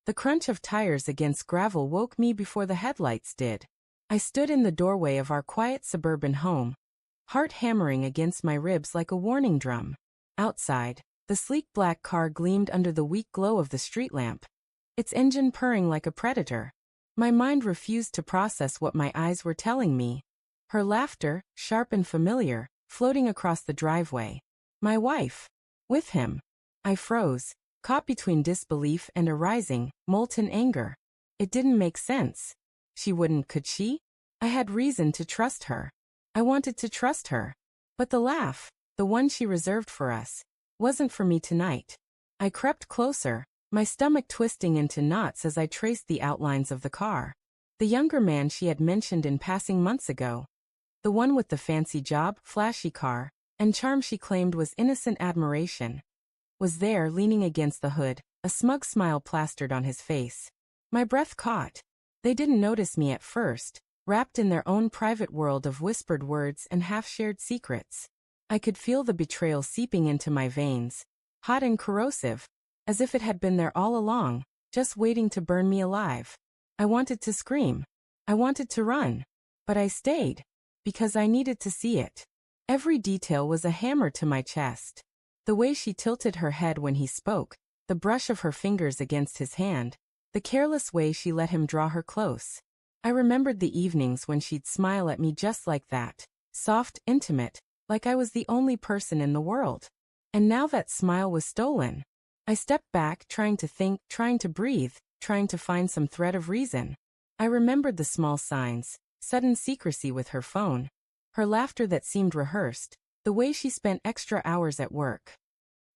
The crunch of tires against gravel woke me before the headlights did. I stood in the doorway of our quiet suburban home, heart hammering against my ribs like a warning drum. Outside, the sleek black car gleamed under the weak glow of the street lamp, its engine purring like a predator. My mind refused to process what my eyes were telling me. Her laughter, sharp and familiar, floating across the driveway. My wife. With him. I froze, caught between disbelief and a rising, molten anger. It didn't make sense. She wouldn't, could she? I had reason to trust her. I wanted to trust her. But the laugh, the one she reserved for us, wasn't for me tonight. I crept closer, my stomach twisting into knots as I traced the outlines of the car. The younger man she had mentioned in passing months ago. The one with the fancy job, flashy car, and charm she claimed was innocent admiration, was there leaning against the hood, a smug smile plastered on his face. My breath caught. They didn't notice me at first, wrapped in their own private world of whispered words and half-shared secrets. I could feel the betrayal seeping into my veins, hot and corrosive, as if it had been there all along, just waiting to burn me alive. I wanted to scream. I wanted to run. But I stayed, because I needed to see it. Every detail was a hammer to my chest. The way she tilted her head when he spoke, the brush of her fingers against his hand, the careless way she let him draw her close. I remembered the evenings when she'd smile at me just like that, soft, intimate, like I was the only person in the world. And now that smile was stolen. I stepped back, trying to think, trying to breathe, trying to find some thread of reason. I remembered the small signs, sudden secrecy with her phone, her laughter that seemed rehearsed, the way she spent extra hours at work.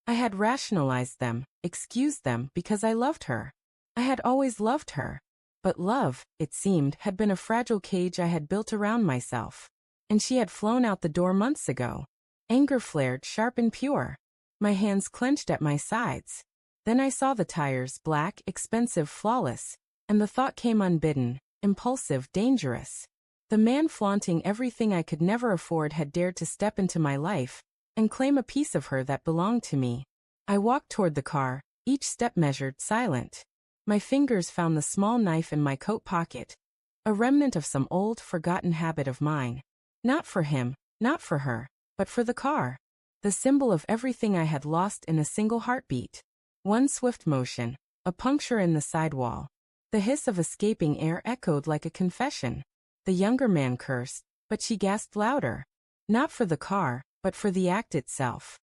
I had rationalized them, excused them because I loved her. I had always loved her. But love, it seemed, had been a fragile cage I had built around myself. And she had flown out the door months ago. Anger flared, sharp and pure. My hands clenched at my sides. Then I saw the tires, black, expensive, flawless, and the thought came unbidden, impulsive, dangerous. The man flaunting everything I could never afford had dared to step into my life and claim a piece of her that belonged to me. I walked toward the car, each step measured, silent. My fingers found the small knife in my coat pocket, a remnant of some old, forgotten habit of mine. Not for him, not for her, but for the car. The symbol of everything I had lost in a single heartbeat. One swift motion, a puncture in the sidewall. The hiss of escaping air echoed like a confession. The younger man cursed, but she gasped louder. Not for the car, but for the act itself.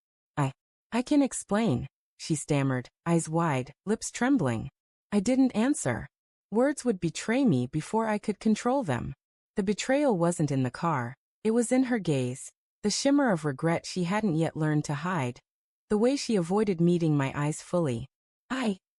I can explain, she stammered, eyes wide, lips trembling. I didn't answer. Words would betray me before I could control them. The betrayal wasn't in the car. It was in her gaze, the shimmer of regret she hadn't yet learned to hide, the way she avoided meeting my eyes fully.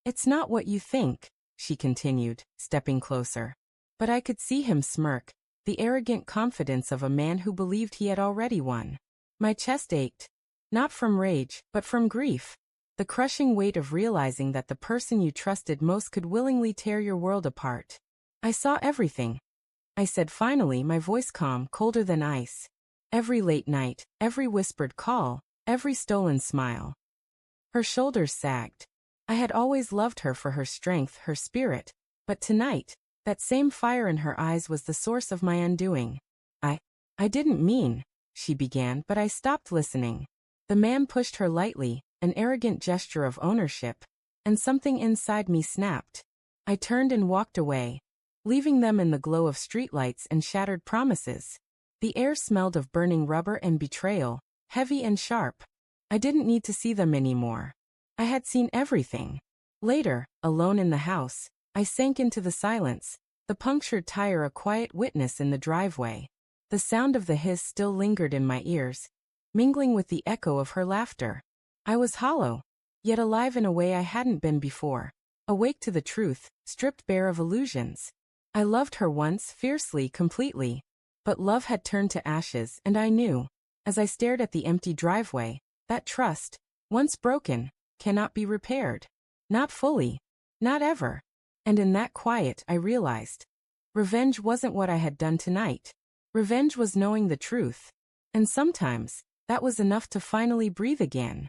It's not what you think, she continued, stepping closer. But I could see him smirk, the arrogant confidence of a man who believed he had already won. My chest ached, not from rage, but from grief. The crushing weight of realizing that the person you trusted most could willingly tear your world apart. I saw everything, I said finally, my voice calm, colder than ice. Every late night, every whispered call, every stolen smile. Her shoulders sagged. I had always loved her for her strength, her spirit, but tonight, that same fire in her eyes was the source of my undoing. I didn't mean, she began, but I stopped listening. The man pushed her lightly, an arrogant gesture of ownership, and something inside me snapped. I turned and walked away, leaving them in the glow of streetlights and shattered promises. The air smelled of burning rubber and betrayal, heavy and sharp. I didn't need to see them anymore. I had seen everything. Later, alone in the house, I sank into the silence, the punctured tire a quiet witness in the driveway. The sound of the hiss still lingered in my ears, mingling with the echo of her laughter. I was hollow, yet alive in a way I hadn't been before, awake to the truth, stripped bare of illusions. I loved her once, fiercely, completely, but love had turned to ashes, and I knew, as I stared at the empty driveway, that trust, once broken, cannot be repaired. Not fully. Not ever. And in that quiet I realized, revenge wasn't what I had done tonight. Revenge was knowing the truth. And sometimes, that was enough to finally breathe again.